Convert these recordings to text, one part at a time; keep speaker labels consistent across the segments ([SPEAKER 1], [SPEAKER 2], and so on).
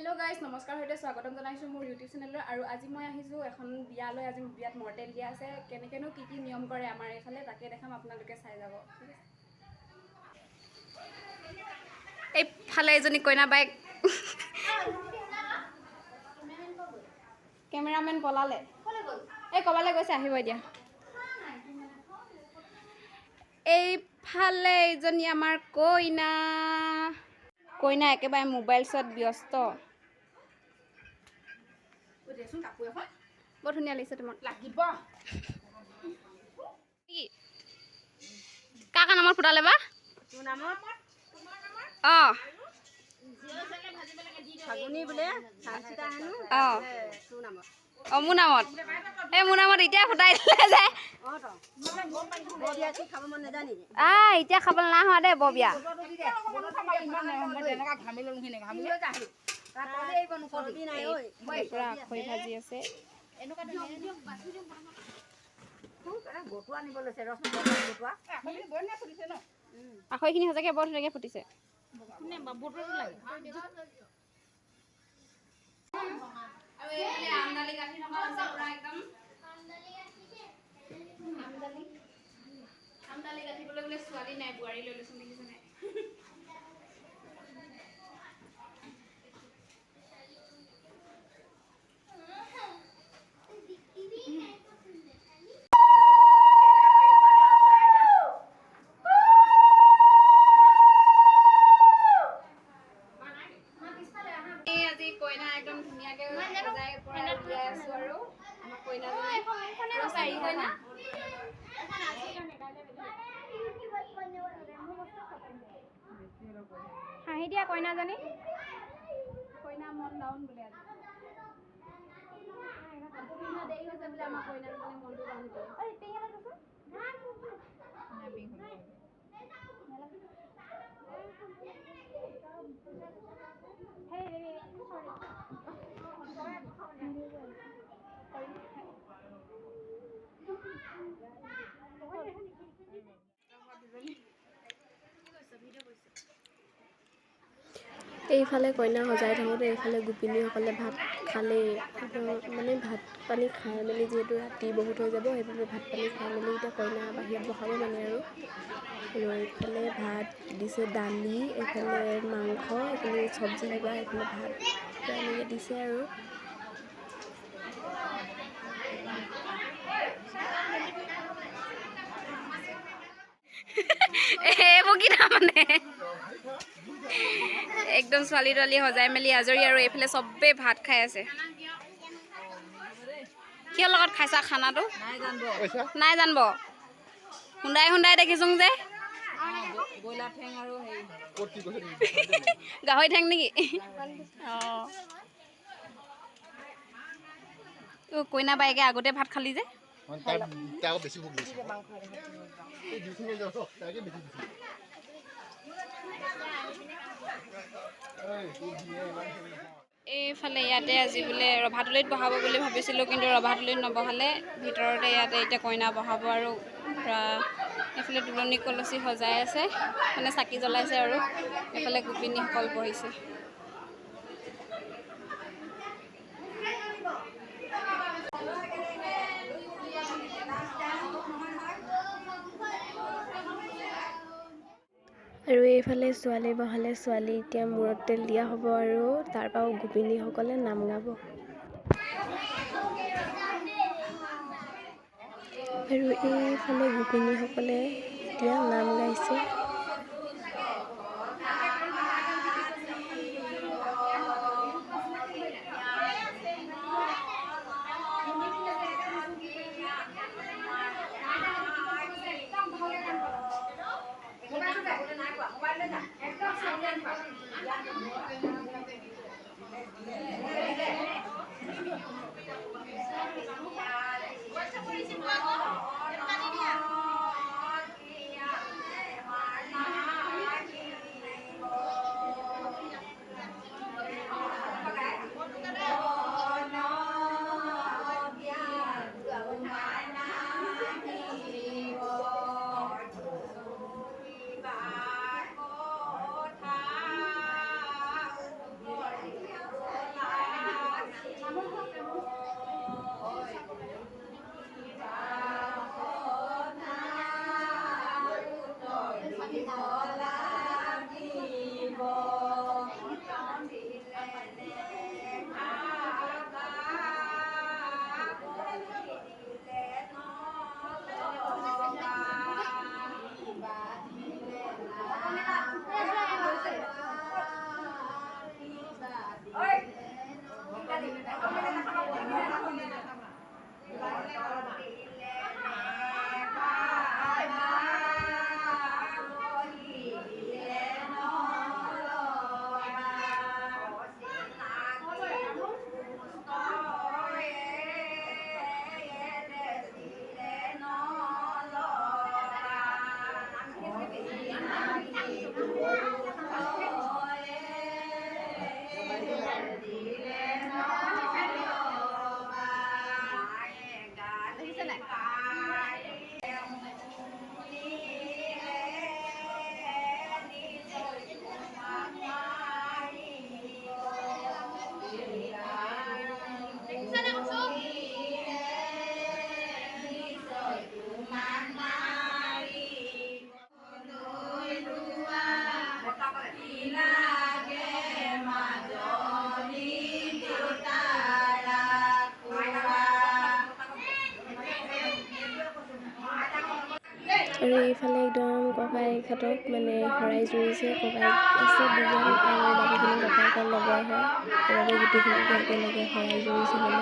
[SPEAKER 1] Hello guys नमस्कार सहित स्वागतम जनाइছো मोर यूट्यूब चेनेलर और आज मैं आहिছো এখন বিয়ালৈ আজি বিয়াত মৰ্টেল দিয়া আছে কেনেকেনো কি নিয়ম কৰে আমাৰ এফালে তাকে দেখাম আপোনালোকে চাই যাব এই ফালে এজনী কইনা বাইক ক্যামেৰাম্যান পলালে এই কবালে গৈছে আহিব দিয়া এই ফালে এজনী আমাৰ কইনা একেবাৰে মোবাইলছত ব্যস্ত দেচোন কাপোৰ এখন বৰ ধুনীয়া লাগিছে তোমাক লাগিব কি কাকা নামত ফুটালে বা তোৰ নামত তোমাৰ নামত জিও চালে ভাজি বেলেগে দি ফাগুনি বলে সাংচিতা হেনু তোৰ নামত মোৰ নামত এই মোৰ নামত এতিয়া ফুটাই দিলে যে তো ববিয়া কি খাব মন নাজানি এতিয়া খাবলৈ না হোৱা দে ববিয়া এনেকা ঘামি লংখিনি ঘামি লৈ যাহি তাতে এইব নকবি নাই ঐ পুৰা খৈ ভাজি আছে এনেকা দিও বাছি দিও গোটুৱা নিব লৈছে ৰস গোটুৱা আখৈখিনি বঢ়িয়া ফুটিছে ন আখৈখিনি হজাকে বৰ ধুনীয়াকে ফুটিছে নে বুটটো লাগে আৰু এই আমদালি গাঠি থকা আছে পুৰা একদম আমদালি গাঠিবলৈ বোলে ছোৱালী নাই বুৱাৰী লৈ লৈছো দেখিছে নাই কইনা একদম ধুনীয়াকে সজাই পৰা উলিয়াই আছো আৰু আমাৰ কইনাজনী ৰসাই কইনা হাঁহি দিয়া কইনাজনী কইনা মন ডাউন বোলে আজি দেৰি হৈছে বোলে আমাৰ কইনাজনী মনটো ডাউন এইফালে কইনা সজাই থাকোঁতে এইফালে গোপিনীসকলে ভাত খালে মানে ভাত পানী খাই মেলি যিহেতু ৰাতি বহুত হৈ যাব সেইবাবে ভাত পানী খাই মেলি এতিয়া কইনা বাহিৰত বহাব মানে আৰু এইফালে ভাত দিছে দালি এইফালে মাংস এইফালে চব্জি দিবা এইফালে ভাত এনেকৈ দিছে আৰু এইবোৰ কি তাৰমানে একদম ছোৱালী তোৱালী সজাই মেলি আজৰি আৰু এইফালে চবেই ভাত খাই আছে কিহৰ লগত খাইছা খানাটো নাই জানব খুন্দাই খুন্দাই দেখিছোং যে গাহৰি ঠেং নেকি কইনা বাইকে আগতে ভাত খালি যে এইফালে ইয়াতে আজি বোলে ৰভাতলিত বহাব বুলি ভাবিছিলোঁ কিন্তু ৰভাতলিত নবহালে ভিতৰতে ইয়াতে এতিয়া কইনা বহাব আৰু এইফালে তুলনি কলচী সজাই আছে মানে চাকি জ্বলাইছে আৰু এইফালে গোপিনীসকল বহিছে আৰু এইফালে ছোৱালী বহালে ছোৱালী এতিয়া মূৰত তেল দিয়া হ'ব আৰু তাৰ পৰাও গোপিনীসকলে নাম গাব আৰু এইফালে গোপিনীসকলে এতিয়া নাম গাইছে
[SPEAKER 2] আৰু এইফালে একদম ককাইহঁতক মানে শৰাই জুৰিছে। ককাইক আছে দুজন আৰু বাকীখিনি ককাইকৰ লগৰ হয়, সেইবাবে গোটেইখিনিকে একেলগে শৰাই জুৰিছে মানে।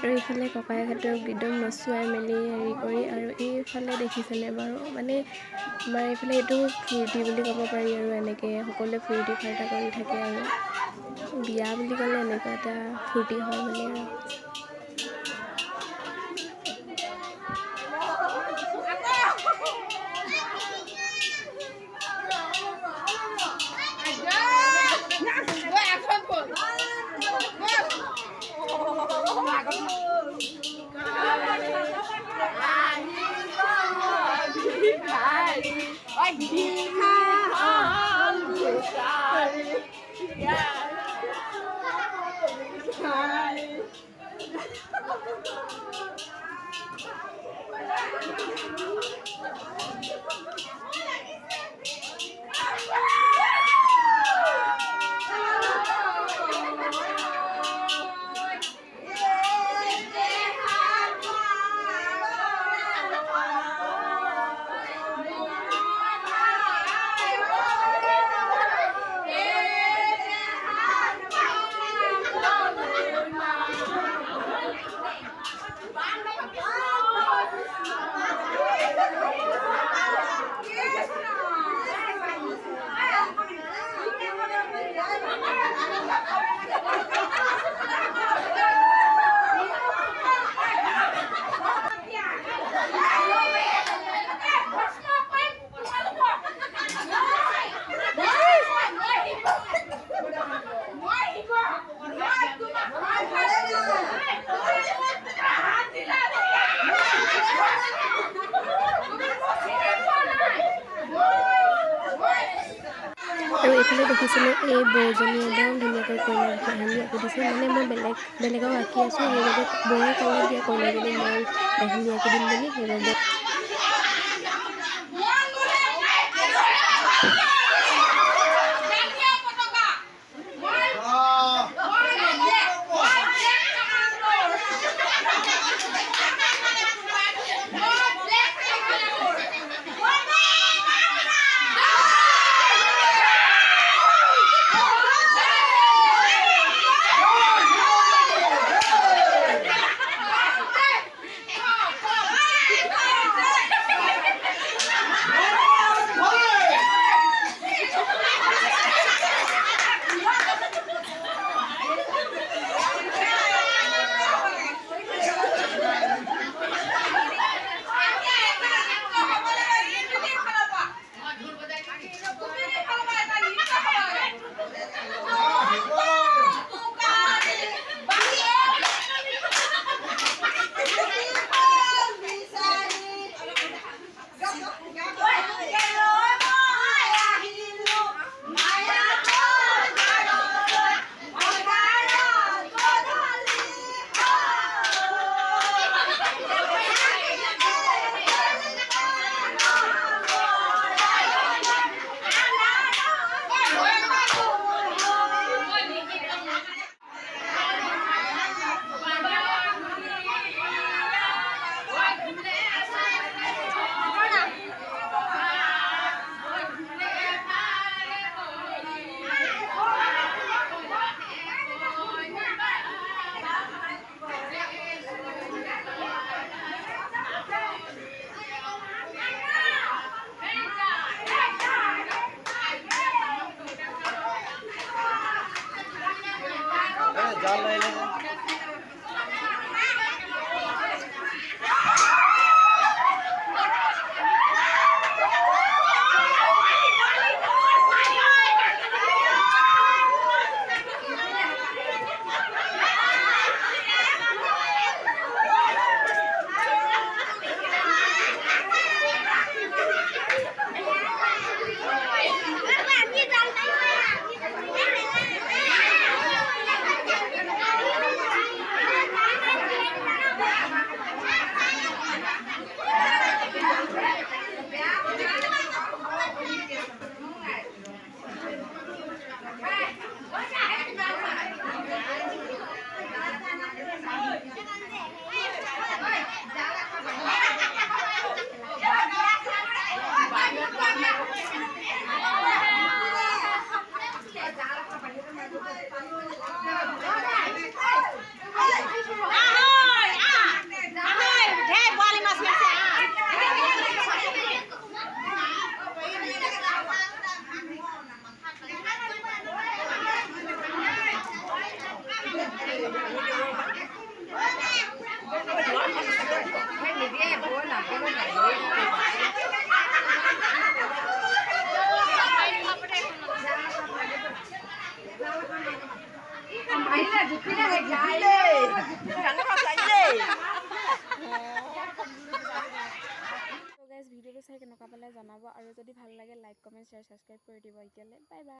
[SPEAKER 2] আৰু এইফালে ককাইহঁতক একদম নচুৱাই মেলি হেৰি কৰি, আৰু এইফালে দেখিছেনে বাৰু, মানে আমাৰ এইফালে এইটো ফূৰ্তি বুলি ক'ব পাৰি। আৰু এনেকৈ সকলোৱে ফূৰ্তি ফাৰ্তা কৰি থাকে, আৰু বিয়া বুলি ক'লে এনেকুৱা এটা ফূৰ্তি হয় মানে আৰু। আৰু এইফালে দেখিছিলোঁ এই বৌজনী একদম ধুনীয়াকৈ কইনাক বাহিনী আঁকি দিছে। মানে মই বেলেগক আঁকি আছোঁ, সেইবাবে বৌয়ে ক'লে দিয়া কইনাজনী মই বাহিনী আঁকি দিম বুলি, সেইবাবে গাইজ ভিডিঅ'টো চাই কেনেকুৱা পালে জনাব আৰু যদি ভাল লাগে লাইক কমেণ্ট শ্বেয়াৰ ছাবস্ক্ৰাইব কৰি দিব এতিয়ালৈ বাই বাই।